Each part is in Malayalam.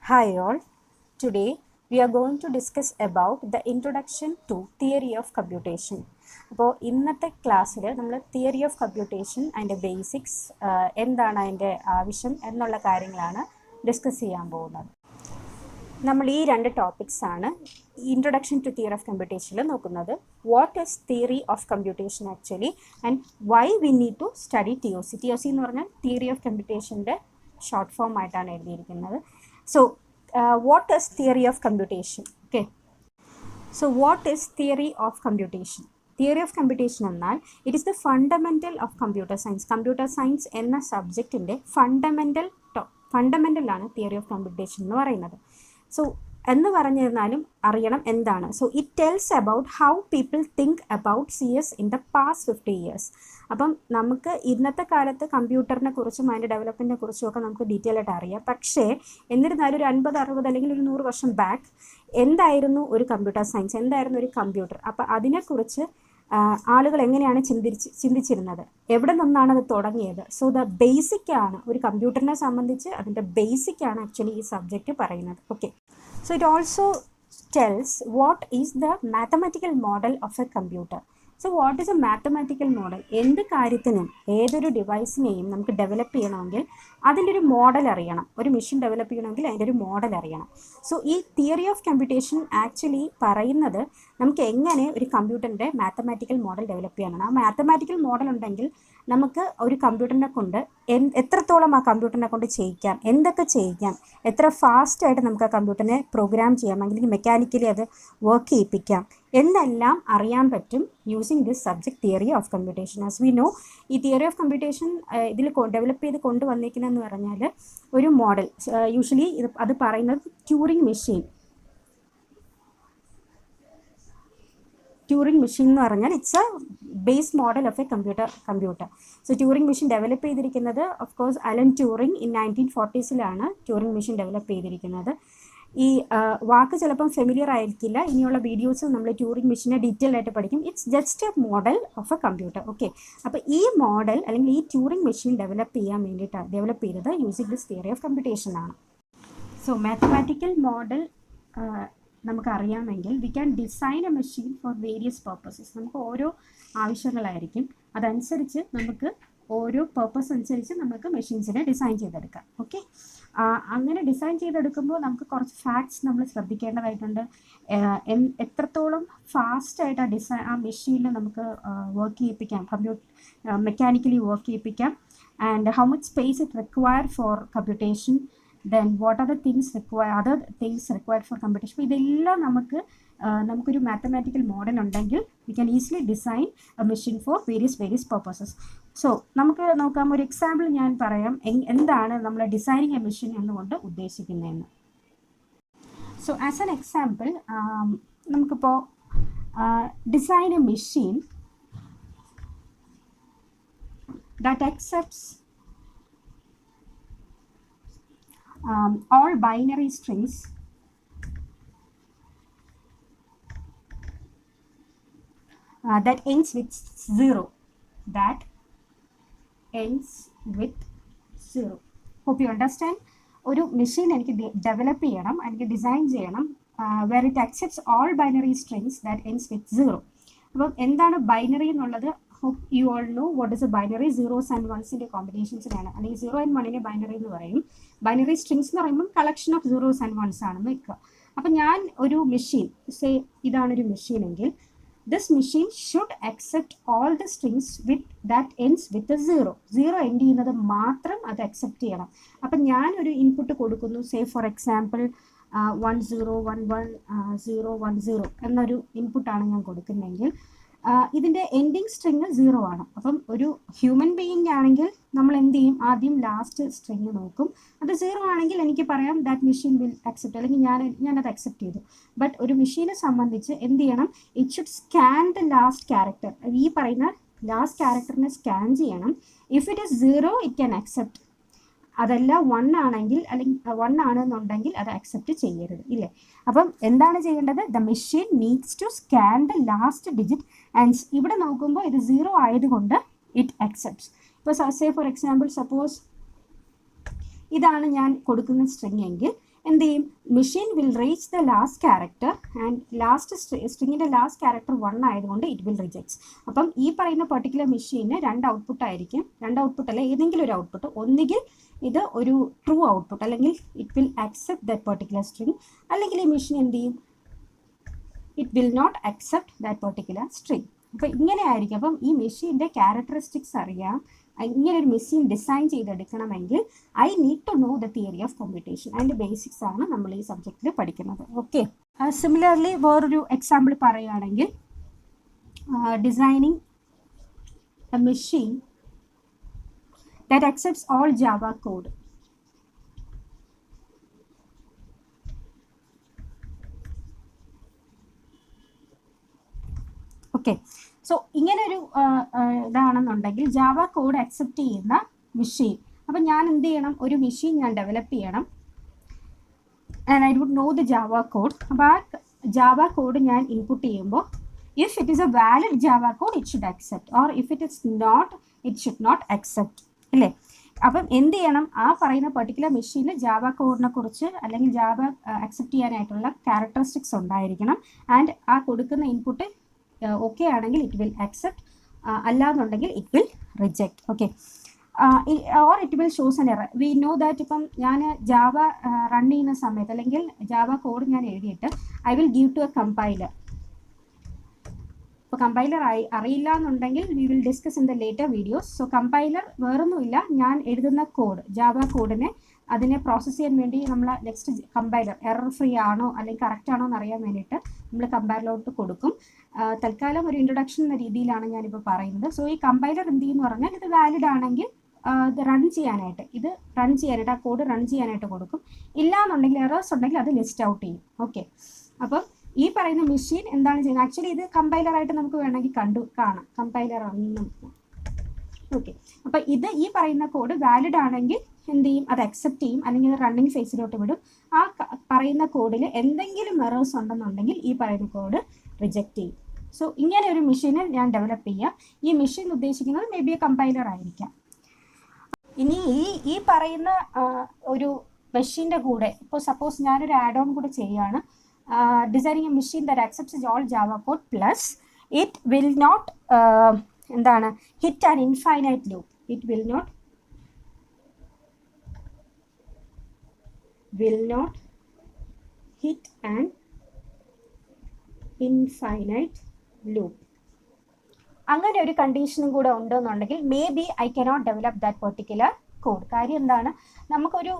Hi all. Today we are going to discuss about the introduction to theory of computation. അപ്പോൾ ഇന്നത്തെ ക്ലാസ്സിൽ നമ്മൾ തിയറി ഓഫ് കമ്പ്യൂട്ടേഷൻ അതിൻ്റെ ബേസിക്സ് എന്താണ് അതിൻ്റെ ആവശ്യം എന്നുള്ള കാര്യങ്ങളാണ് ഡിസ്കസ് ചെയ്യാൻ പോകുന്നത്. നമ്മൾ ഈ രണ്ട് ടോപ്പിക്സാണ് ഇൻട്രൊഡക്ഷൻ ടു തിയറി ഓഫ് കമ്പ്യൂട്ടേഷനിൽ നോക്കുന്നത്. What is theory of computation actually and why we need to study TOC. TOC എന്ന് പറഞ്ഞാൽ തിയറി ഓഫ് കമ്പ്യൂട്ടേഷൻ്റെ ഷോർട്ട് ഫോം ആയിട്ടാണ് എഴുതിയിരിക്കുന്നത്. So, what is theory of computation? Okay. So, what is theory of computation? Theory of computation എന്നാൽ it is the fundamental of computer science. Computer science എന്ന സബ്ജക്റ്റിൻ്റെ ഫണ്ടമെൻ്റൽ ആണ് തിയറി ഓഫ് കമ്പ്യൂട്ടേഷൻ എന്ന് പറയുന്നത്. സോ എന്ന് പറഞ്ഞിരുന്നാലും അറിയണം എന്താണ്. So it tells about how people think about CS in the past 50 years. അപ്പം നമുക്ക് ഇന്നത്തെ കാലത്ത് കമ്പ്യൂട്ടറിനെ കുറിച്ചും അതിൻ്റെ ഡെവലപ്മെൻറ്റിനെ കുറിച്ചും ഒക്കെ നമുക്ക് ഡീറ്റെയിൽ ആയിട്ട് അറിയാം. പക്ഷേ എന്നിരുന്നാലും ഒരു 50-60 അല്ലെങ്കിൽ ഒരു 100 വർഷം ബാക്ക് എന്തായിരുന്നു ഒരു കമ്പ്യൂട്ടർ സയൻസ്, എന്തായിരുന്നു ഒരു കമ്പ്യൂട്ടർ, അപ്പം അതിനെക്കുറിച്ച് ആളുകൾ എങ്ങനെയാണ് ചിന്തിച്ചിരുന്നത്, എവിടെ നിന്നാണ് അത് തുടങ്ങിയത്. സോ ദ ബേസിക്കാണ് ഒരു കമ്പ്യൂട്ടറിനെ സംബന്ധിച്ച് അതിൻ്റെ ബേസിക്കാണ് ആക്ച്വലി ഈ സബ്ജക്റ്റ് പറയുന്നത്. Okay. So it also tells what is the mathematical model of a computer. So what is a mathematical model? എന്ത് കാര്യത്തിനും ഏതൊരു ഡിവൈസിനെയും നമുക്ക് ഡെവലപ്പ് ചെയ്യണമെങ്കിൽ അതിൻ്റെ ഒരു മോഡൽ അറിയണം. ഒരു മെഷീൻ ഡെവലപ്പ് ചെയ്യണമെങ്കിൽ അതിൻ്റെ ഒരു മോഡൽ അറിയണം. സോ ഈ തിയറി ഓഫ് കമ്പ്യൂട്ടേഷൻ ആക്ച്വലി പറയുന്നത് നമുക്ക് എങ്ങനെ ഒരു കമ്പ്യൂട്ടറിൻ്റെ മാത്തമാറ്റിക്കൽ മോഡൽ ഡെവലപ്പ് ചെയ്യാനാണ്. ആ മാത്തമാറ്റിക്കൽ മോഡൽ ഉണ്ടെങ്കിൽ നമുക്ക് ഒരു കമ്പ്യൂട്ടറിനെ കൊണ്ട് എത്രത്തോളം ആ കമ്പ്യൂട്ടറിനെ കൊണ്ട് ചെയ്യിക്കാം, എന്തൊക്കെ ചെയ്യിക്കാം, എത്ര ഫാസ്റ്റായിട്ട് നമുക്ക് ആ കമ്പ്യൂട്ടറിനെ പ്രോഗ്രാം ചെയ്യാം, അല്ലെങ്കിൽ മെക്കാനിക്കലി അത് വർക്ക് ചെയ്യിപ്പിക്കാം എന്നെല്ലാം അറിയാൻ പറ്റും using this subject theory of computation. As we know, ഈ തിയറി ഓഫ് കമ്പ്യൂട്ടേഷൻ ഇതിൽ ഡെവലപ്പ് ചെയ്ത് കൊണ്ടുവന്നിരിക്കുന്നതെന്ന് പറഞ്ഞാൽ ഒരു മോഡൽ, യൂഷ്വലി അത് പറയുന്നത് ട്യൂറിംഗ് മെഷീൻ എന്ന് പറഞ്ഞാൽ it's a base model of a computer. So Turing machine develop ചെയ്തിരിക്കുന്നത് of course Alan Turing in 1940s Turing machine develop ചെയ്തിരിക്കുന്നത്. ഈ വാക്ക് ചിലപ്പം ഫെമിലിയർ ആയിരിക്കില്ല. ഇനിയുള്ള വീഡിയോസ് നമ്മൾ ട്യൂറിംഗ് മെഷീനെ ഡീറ്റെയിൽ ആയിട്ട് പഠിക്കും. It's just A model of a computer. Okay. അപ്പോൾ ഈ മോഡൽ അല്ലെങ്കിൽ ഈ ട്യൂറിംഗ് മെഷീൻ ഡെവലപ്പ് ചെയ്യാൻ വേണ്ടിയിട്ടാണ് ഡെവലപ്പ് ചെയ്തത് using this theory of computation ആണ്. സോ മാത്തമാറ്റിക്കൽ മോഡൽ നമുക്കറിയാമെങ്കിൽ we can design a machine for various purposes. നമുക്ക് ഓരോ ആവശ്യങ്ങളായിരിക്കും, അതനുസരിച്ച് നമുക്ക് ഓരോ പർപ്പസ് അനുസരിച്ച് നമുക്ക് മെഷീൻസിനെ ഡിസൈൻ ചെയ്തെടുക്കാം. ഓക്കെ. അങ്ങനെ ഡിസൈൻ ചെയ്തെടുക്കുമ്പോൾ നമുക്ക് കുറച്ച് ഫാക്ട്സ് നമ്മൾ ശ്രദ്ധിക്കേണ്ടതായിട്ടുണ്ട്. എത്രത്തോളം ഫാസ്റ്റായിട്ട് ആ മെഷീനിൽ നമുക്ക് വർക്ക് ചെയ്യിപ്പിക്കാം, മെക്കാനിക്കലി വർക്ക് ചെയ്യിപ്പിക്കാം, and how much space it require for computation, then what are the things other things required for computation. ഇതെല്ലാം നമുക്കൊരു മാത്തമാറ്റിക്കൽ മോഡൽ ഉണ്ടെങ്കിൽ we can easily design a machine for various purposes. So നമുക്ക് നോക്കാം. ഒരു എക്സാമ്പിൾ ഞാൻ പറയാം എന്താണ് നമ്മൾ ഡിസൈനിങ് എ മെഷീൻ എന്നുകൊണ്ട് ഉദ്ദേശിക്കുന്നതെന്ന്. സോ ആസ് ആൻ എക്സാമ്പിൾ നമുക്കിപ്പോൾ design a machine that accepts all binary strings that ends with 0. Hope you understand. ഒരു മെഷീൻ എനിക്ക് ഡെവലപ്പ് ചെയ്യണം, എനിക്ക് ഡിസൈൻ ചെയ്യണം where it accepts all binary strings that ends with 0. അപ്പം എന്താണ് ബൈനറി എന്നുള്ളത്? hope you all know what is a binary. zeros and ones ന്റെ കോമ്പിനേഷൻസിനാണ്, അല്ലെങ്കിൽ 0 and 1 ബൈനറി എന്ന് പറയും. ബൈനറി സ്ട്രിങ്സ് എന്ന് പറയുമ്പോൾ collection of zeros and ones ആണെന്ന് വെക്കുക. അപ്പം ഞാൻ ഒരു മെഷീൻ ഇതാണൊരു മെഷീൻ എങ്കിൽ this machine should accept all the strings that ends with 0 end ചെയ്യുന്നത് മാത്രം അത് അക്സെപ്റ്റ് ചെയ്യണം. അപ്പം ഞാനൊരു ഇൻപുട്ട് കൊടുക്കുന്നു, ഫോർ എക്സാമ്പിൾ 10110110 എന്നൊരു ഇൻപുട്ടാണ് ഞാൻ കൊടുക്കുന്നതെങ്കിൽ ഇതിൻ്റെ എൻഡിങ് സ്ട്രിങ് 0 ആണ്. അപ്പം ഒരു ഹ്യൂമൻ ബീയിങ് ആണെങ്കിൽ നമ്മൾ എന്ത് ചെയ്യും? ആദ്യം ലാസ്റ്റ് സ്ട്രിങ് നോക്കും. അത് 0 ആണെങ്കിൽ എനിക്ക് പറയാം ദാറ്റ് മെഷീൻ വിൽ അക്സെപ്റ്റ്, അല്ലെങ്കിൽ ഞാനത് അക്സെപ്റ്റ് ചെയ്തു. ബട്ട് ഒരു മെഷീനെ സംബന്ധിച്ച് എന്ത് ചെയ്യണം? It should scan the last character. ഈ പറയുന്ന ലാസ്റ്റ് ക്യാരക്ടറിനെ സ്കാൻ ചെയ്യണം. If it is 0 it can accept. അതല്ല 1 ആണെങ്കിൽ, അല്ലെങ്കിൽ 1 ആണെന്നുണ്ടെങ്കിൽ അത് അക്സെപ്റ്റ് ചെയ്യരുത്, ഇല്ലേ? അപ്പം എന്താണ് ചെയ്യേണ്ടത്? The machine needs to scan the last digit and ഇവിടെ നോക്കുമ്പോൾ ഇത് 0 ആയതുകൊണ്ട് ഇറ്റ് അക്സെപ്റ്റ്സ്. ഇപ്പോൾ ഫോർ എക്സാമ്പിൾ സപ്പോസ് ഇതാണ് ഞാൻ കൊടുക്കുന്ന സ്ട്രിങ് എങ്കിൽ എന്ത് ചെയ്യും, machine will reach the last character and last സ്ട്രിങ്ങിൻ്റെ ലാസ്റ്റ് ക്യാരക്ടർ 1 ആയതുകൊണ്ട് ഇറ്റ് വിൽ റിജക്ട്സ്. അപ്പം ഈ പറയുന്ന പെർട്ടിക്കുലർ മെഷീന് 2 ഔട്ട്പുട്ട് ആയിരിക്കും. 2 ഔട്ട്പുട്ട് അല്ല, ഏതെങ്കിലും ഒരു ഔട്ട്പുട്ട്. ഒന്നുകിൽ ഇത് ഒരു ട്രൂ ഔട്ട്പുട്ട്, അല്ലെങ്കിൽ it will accept that particular string, അല്ലെങ്കിൽ ഈ മെഷീൻ എന്ത് ചെയ്യും, it will not accept that particular string. അപ്പോൾ ഇങ്ങനെ ആയിരിക്കും. അപ്പം ഈ മെഷീൻ്റെ ക്യാരക്ടറിസ്റ്റിക്സ് അറിയാം. ഇങ്ങനെ ഒരു മെഷീൻ ഡിസൈൻ ചെയ്തെടുക്കണമെങ്കിൽ I need to know the theory of computation. അതിൻ്റെ ബേസിക്സ് ആണ് നമ്മൾ ഈ സബ്ജക്റ്റിൽ പഠിക്കുന്നത്. ഓക്കെ, സിമിലർലി വേറൊരു എക്സാമ്പിൾ പറയുകയാണെങ്കിൽ, designing a machine that accepts all Java code. Okay, so ഇങ്ങനൊരു ഇതാണെന്നുണ്ടെങ്കിൽ ജാവ കോഡ് അക്സെപ്റ്റ് ചെയ്യുന്ന മെഷീൻ. അപ്പം ഞാൻ എന്ത് ചെയ്യണം, ഒരു മെഷീൻ ഞാൻ ഡെവലപ്പ് ചെയ്യണം. And I would know the Java code. അപ്പോൾ ആ ജാവ കോഡ് ഞാൻ ഇൻപുട്ട് ചെയ്യുമ്പോൾ, if it is A valid Java code it should accept, or if it is not it should not accept, അല്ലേ? അപ്പം എന്ത് ചെയ്യണം, ആ പറയുന്ന പെർട്ടിക്കുലർ മെഷീനിൽ ജാവ കോഡിനെ കുറിച്ച് അല്ലെങ്കിൽ ജാവ അക്സെപ്റ്റ് ചെയ്യാനായിട്ടുള്ള ക്യാരക്ടറിസ്റ്റിക്സ് ഉണ്ടായിരിക്കണം. ആൻഡ് ആ കൊടുക്കുന്ന ഇൻപുട്ട് ഓക്കെ ആണെങ്കിൽ ഇറ്റ് വിൽ അക്സെപ്റ്റ്, അല്ലാന്നുണ്ടെങ്കിൽ it will reject. Okay, or it will shows an error. We know that ഇപ്പം ഞാൻ ജാവ റൺ ചെയ്യുന്ന സമയത്ത് അല്ലെങ്കിൽ ജാവ കോഡ് ഞാൻ എഴുതിയിട്ട് I will give to a compiler. അപ്പോൾ കമ്പൈലർ അറിയില്ല എന്നുണ്ടെങ്കിൽ we will discuss in the later videos. So compiler വേറൊന്നുമില്ല, ഞാൻ എഴുതുന്ന കോഡ്, ജാവ കോഡിനെ അതിനെ പ്രോസസ്സ് ചെയ്യാൻ വേണ്ടി നമ്മൾ നെക്സ്റ്റ് കമ്പൈലർ എറർ ഫ്രീ ആണോ അല്ലെങ്കിൽ കറക്റ്റ് ആണോ എന്ന് അറിയാൻ വേണ്ടിയിട്ട് നമ്മൾ കമ്പൈലറിലോട്ട് കൊടുക്കും. തൽക്കാലം ഒരു ഇൻട്രൊഡക്ഷൻ എന്ന രീതിയിലാണ് ഞാനിപ്പോൾ പറയുന്നത്. സോ ഈ കമ്പൈലർ എന്ത് ചെയ്യുമെന്ന് പറഞ്ഞാൽ, ഇത് വാലിഡ് ആണെങ്കിൽ ഇത് റൺ ചെയ്യാനായിട്ട് ആ കോഡ് റൺ ചെയ്യാനായിട്ട് കൊടുക്കും. ഇല്ല എന്നുണ്ടെങ്കിൽ എറേഴ്സ് ഉണ്ടെങ്കിൽ അത് ലിസ്റ്റ് ഔട്ട് ചെയ്യും. ഓക്കെ, അപ്പം ഈ പറയുന്ന മെഷീൻ എന്താണ് ചെയ്യുന്നത്, ആക്ച്വലി ഇത് കമ്പൈലറായിട്ട് നമുക്ക് വേണമെങ്കിൽ കാണാം, കമ്പൈലർ ആണെന്ന്. ഓക്കെ, അപ്പം ഇത് ഈ പറയുന്ന കോഡ് വാലിഡ് ആണെങ്കിൽ എന്ത് ചെയ്യും, അത് അക്സെപ്റ്റ് ചെയ്യും, അല്ലെങ്കിൽ റണ്ണിങ് ഫേസിലോട്ട് വിടും. ആ പറയുന്ന കോഡിൽ എന്തെങ്കിലും എറേഴ്സ് ഉണ്ടെന്നുണ്ടെങ്കിൽ ഈ പറയുന്ന കോഡ് റിജക്റ്റ് ചെയ്യും. സോ ഇങ്ങനെ ഒരു മെഷീനെ ഞാൻ ഡെവലപ്പ് ചെയ്യാം. ഈ മെഷീൻ ഉദ്ദേശിക്കുന്നത് മേ ബി എ കമ്പൈലർ ആയിരിക്കാം. ഇനി ഈ പറയുന്ന ഒരു മെഷീൻ്റെ കൂടെ ഇപ്പോൾ സപ്പോസ് ഞാനൊരു ആഡ് ഓൺ കൂടെ ചെയ്യുകയാണ്, designing a machine that accepts all Java code plus it will not എന്താണ് hit an infinite loop. It will not hit an infinite loop. അങ്ങനെ ഒരു കണ്ടീഷനും കൂടെ ഉണ്ടെന്നുണ്ടെങ്കിൽ may be I cannot develop that particular code. കാര്യം എന്താണ്, നമുക്കൊരു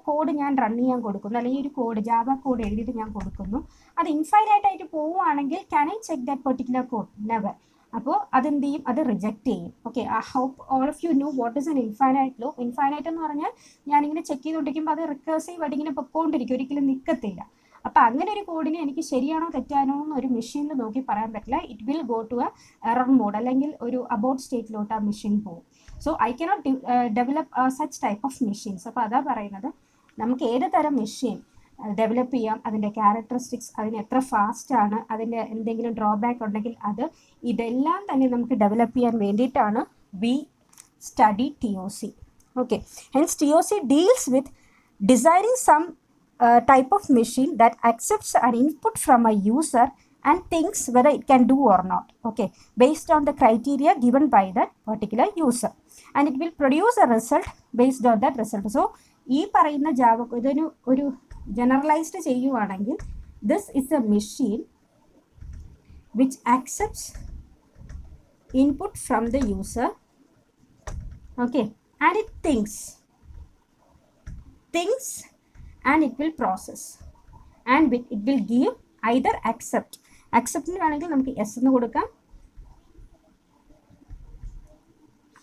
കോഡ് ഞാൻ റൺ ചെയ്യാൻ കൊടുക്കുന്നു, അല്ലെങ്കിൽ ഒരു കോഡ് ജാവ കോഡ് എഴുതിയിട്ട് ഞാൻ കൊടുക്കുന്നു, അത് ഇൻഫൈനൈറ്റ് ആയിട്ട് പോവുകയാണെങ്കിൽ can I check that particular code? Never. അപ്പോൾ അതെന്ത് ചെയ്യും, അത് റിജക്റ്റ് ചെയ്യും. Okay, I hope all of you know what is an infinite loop. Infinite എന്ന് പറഞ്ഞാൽ ഞാനിങ്ങനെ ചെക്ക് ചെയ്തുകൊണ്ടിരിക്കുമ്പോൾ അത് റിക്കേഴ്സീവ് ആയിട്ട് ഇങ്ങനെ പൊക്കോണ്ടിരിക്കും, ഒരിക്കലും നിൽക്കത്തില്ല. അപ്പം അങ്ങനെ ഒരു കോഡിനെ എനിക്ക് ശരിയാണോ തെറ്റാണോ എന്ന് ഒരു മെഷീനിൽ നോക്കി പറയാൻ പറ്റില്ല. It will go to a error mode, അല്ലെങ്കിൽ ഒരു അബൌട്ട് സ്റ്റേറ്റിലോട്ട് ആ മെഷീൻ പോകും. So I cannot develop such type of machines. അപ്പോൾ അതാ പറയുന്നത്, നമുക്ക് ഏത് തരം മെഷീൻ ഡെവലപ്പ് ചെയ്യാം, അതിൻ്റെ ക്യാരക്ടറിസ്റ്റിക്സ്, അതിന് എത്ര ഫാസ്റ്റാണ്, അതിൻ്റെ എന്തെങ്കിലും ഡ്രോബാക്ക് ഉണ്ടെങ്കിൽ ഇതെല്ലാം തന്നെ നമുക്ക് ഡെവലപ്പ് ചെയ്യാൻ വേണ്ടിയിട്ടാണ് we study TOC. Okay, hence TOC deals with designing some type of machine that accepts an input from a user and thinks whether it can do or not, okay, based on the criteria given by that particular user, and it will produce a result based on that result. So ഈ പറയുന്ന ജാവ ഇതിന് ഒരു ജനറലൈസ്ഡ് ചെയ്യുവാണെങ്കിൽ, this is a machine which accepts input from the user, okay, and it thinks and it will process and it will give either accept ന് വേണമെങ്കിൽ നമുക്ക് yes എന്ന് കൊടുക്കാം,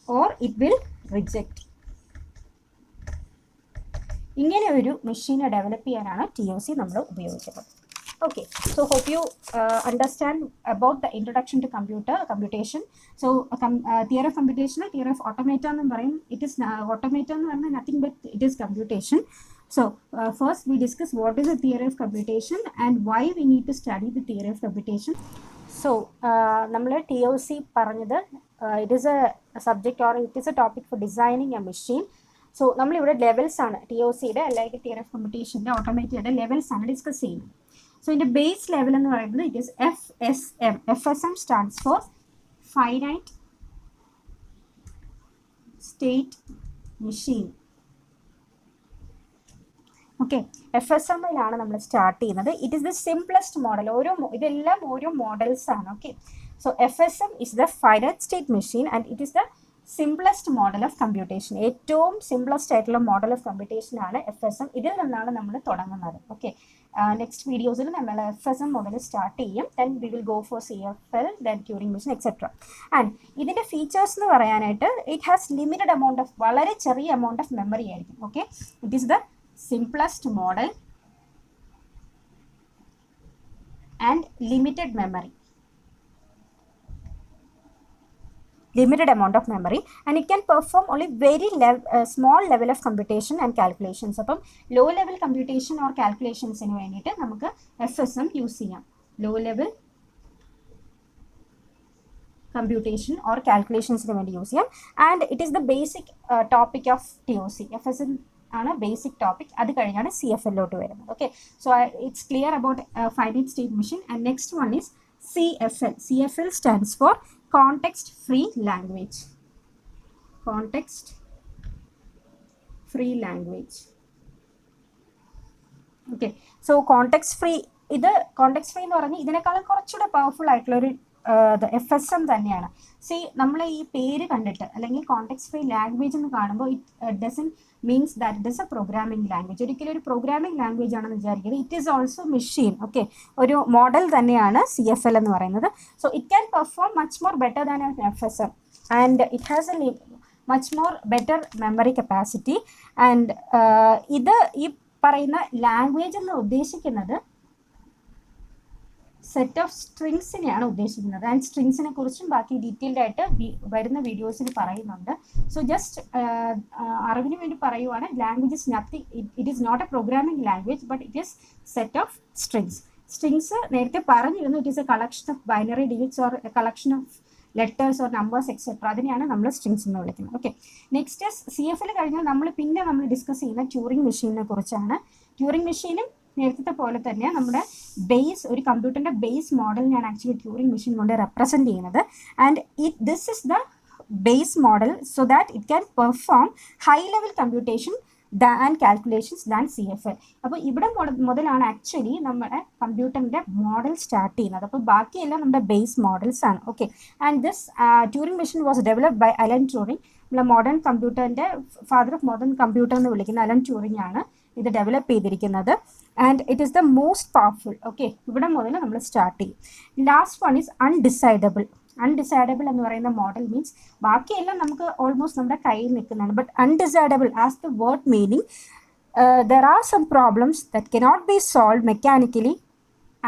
or it will reject. ഇങ്ങനെ ഒരു മെഷീനെ ഡെവലപ്പ് ചെയ്യാനാണ് TOC നമ്മൾ ഉപയോഗിക്കുന്നത്. Okay, so hope you understand about the introduction to computation. So theory of computation, theory of automata എന്ന് പറയും. It is automata എന്ന് പറഞ്ഞാൽ nothing but it is computation. So first we discuss what is the theory of computation and why we need to study the theory of computation. So നമ്മൾ TOC പറഞ്ഞത് it is a subject or it is a topic for designing a machine so നമ്മളിവിടെ ലെവൽസ് ആണ് TOCയുടെ അല്ലെങ്കിൽ തിയറി ഓഫ് കമ്പ്യൂട്ടേഷൻ്റെ ഓട്ടോമേറ്റഡ് ലെവൽസ് ആണ് ഡിസ്കസ് ചെയ്യുന്നത്. സോ ഇതിൻ്റെ ബേസ് ലെവൽ എന്ന് പറയുന്നത് it is FSM. FSM stands for finite state machine. Okay, FSMലാണ് നമ്മൾ സ്റ്റാർട്ട് ചെയ്യുന്നത്. It is the simplest model. ഇതെല്ലാം ഓരോ മോഡൽസ് ആണ്. Okay, so FSM is the finite state machine and it is the simplest model of computation. ഏറ്റവും സിംപ്ലസ്റ്റ് ആയിട്ടുള്ള മോഡൽ ഓഫ് കമ്പ്യൂട്ടേഷൻ ആണ് FSM. ഇതിൽ നിന്നാണ് നമ്മൾ തുടങ്ങുന്നത്. ഓക്കെ, നെക്സ്റ്റ് വീഡിയോസിൽ നമ്മൾ FSM മുതൽ സ്റ്റാർട്ട് ചെയ്യും. Then we will go for CFL, then Turing machine etcetera. And ഇതിൻ്റെ ഫീച്ചേഴ്സ് എന്ന് പറയാനായിട്ട് it has limited amount of, വളരെ ചെറിയ എമൗണ്ട് ഓഫ് മെമ്മറി ആയിരിക്കും. Okay, it is the simplest model and limited amount of memory, and it can perform only very small level of computation and calculations. അപ്പം low level computation or calculations ന് വേണ്ടിയിട്ട് നമുക്ക് FSM യൂസ് ചെയ്യാം. low level computation or calculations ന് വേണ്ടി യൂസ് ചെയ്യാം. And it is the basic topic of TOC. FSM ആണ് ബേസിക് ടോപ്പിക്. അത് കഴിഞ്ഞാണ് CFLോട്ട് വരുന്നത്. Okay, so it's clear about finite state machine. And next one is CFL. CFL stands for context free language. Context free language. Okay, so context free എന്ന് പറഞ്ഞാൽ ഇതിനേക്കാളും കുറച്ചുകൂടെ പവർഫുൾ ആയിട്ടുള്ളൊരു FSM തന്നെയാണ്. നമ്മൾ ഈ പേര് കണ്ടിട്ട് അല്ലെങ്കിൽ കോണ്ടെക്സ്റ്റ് ഫ്രീ ലാംഗ്വേജ് എന്ന് കാണുമ്പോൾ it doesn't means that it is A programming language. ഒരിക്കലും ഒരു പ്രോഗ്രാമിംഗ് ലാംഗ്വേജ് ആണെന്ന് വിചാരിക്കുന്നത്. It is also machine. Okay, ഒരു മോഡൽ തന്നെയാണ് CFL എന്ന് പറയുന്നത്. So it can perform much more better than FSM and it has A much more better memory capacity. And ഇത് ഈ പറയുന്ന ലാംഗ്വേജ് എന്ന് ഉദ്ദേശിക്കുന്നത് സെറ്റ് ഓഫ് സ്ട്രിങ്സിനെയാണ് ഉദ്ദേശിക്കുന്നത്. ആൻഡ് സ്ട്രിങ്സിനെ കുറിച്ചും ബാക്കി ഡീറ്റെയിൽഡ് ആയിട്ട് വരുന്ന വീഡിയോസിൽ പറയുന്നുണ്ട്. സോ ജസ്റ്റ് അറിവിന് വേണ്ടി പറയുവാണ്, language is nothing, it is not a programming language but it is set of strings. Strings നേരത്തെ പറഞ്ഞിരുന്നു, it is a collection of binary digits or a collection of letters or numbers etcetera. അതിനെയാണ് നമ്മൾ സ്ട്രിങ്സ് എന്ന് വിളിക്കുന്നത്. ഓക്കെ, നെക്സ്റ്റ് CFL കഴിഞ്ഞാൽ നമ്മൾ ഡിസ്കസ് ചെയ്യുന്ന ട്യൂറിംഗ് മെഷീനെ കുറിച്ചാണ്. ട്യൂറിംഗ് മെഷീനും നേരത്തെ പോലെ തന്നെ നമ്മുടെ ഒരു കമ്പ്യൂട്ടറിൻ്റെ ബേസ് മോഡലിനാണ് ആക്ച്വലി ട്യൂറിംഗ് മെഷീൻ കൊണ്ട് റെപ്രസെൻറ്റ് ചെയ്യുന്നത്. And this is the base model so that it can perform high level computation and calculations than CFL. അപ്പോൾ ഇവിടെ മുതലാണ് ആക്ച്വലി നമ്മുടെ കമ്പ്യൂട്ടറിൻ്റെ മോഡൽ സ്റ്റാർട്ട് ചെയ്യുന്നത്. അപ്പോൾ ബാക്കിയെല്ലാം നമ്മുടെ ബേസ് മോഡൽസ് ആണ്. Okay, and this Turing machine was developed by Alan Turing. നമ്മളെ മോഡേൺ കമ്പ്യൂട്ടറിൻ്റെ ഫാദർ ഓഫ് മോഡേൺ കമ്പ്യൂട്ടർ എന്ന് വിളിക്കുന്ന അലൻ ട്യൂറിംഗ് ആണ് ഇത് ഡെവലപ്പ് ചെയ്തിരിക്കുന്നത്. And it is the most powerful. Okay, ഇവിടെ മുതൽ നമ്മൾ സ്റ്റാർട്ട് ചെയ്യും. Last one is undecidable. Undecidable എന്ന് പറയുന്ന മോഡൽ മീൻസ് ബാക്കിയെല്ലാം നമുക്ക് ഓൾമോസ്റ്റ് നമ്മുടെ കയ്യിൽ നിൽക്കുന്നതാണ്. But undecidable as the word meaning there are some problems that cannot be solve mechanically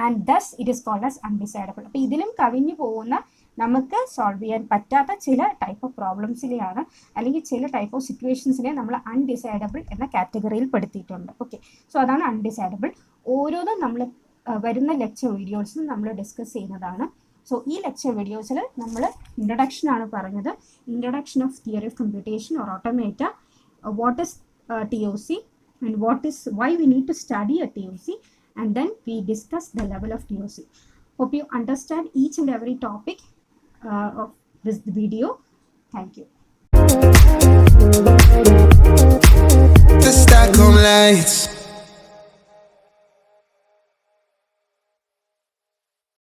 and thus it is called as undecidable. അപ്പോൾ ഇതിലും കവിഞ്ഞു പോകുന്ന നമുക്ക് സോൾവ് ചെയ്യാൻ പറ്റാത്ത ചില ടൈപ്പ് ഓഫ് പ്രോബ്ലംസിനെയാണ് അല്ലെങ്കിൽ ചില ടൈപ്പ് ഓഫ് സിറ്റുവേഷൻസിനെ നമ്മൾ അൺഡിസൈഡബിൾ എന്ന കാറ്റഗറിയിൽ പെടുത്തിയിട്ടുണ്ട്. ഓക്കെ, സോ അതാണ് അൺഡിസൈഡബിൾ. ഓരോന്നും നമ്മൾ വരുന്ന ലെക്ചർ വീഡിയോസിൽ നമ്മൾ ഡിസ്കസ് ചെയ്യുന്നതാണ്. സോ ഈ ലെക്ചർ വീഡിയോസിൽ നമ്മൾ ഇൻട്രൊഡക്ഷൻ ആണ് പറഞ്ഞത്. Introduction of theory of computation or ഓട്ടോമേറ്റ, what is TOC and why we need to study a TOC, and then we discuss the level of TOC. Hope you understand each and every topic of this video. Thank you.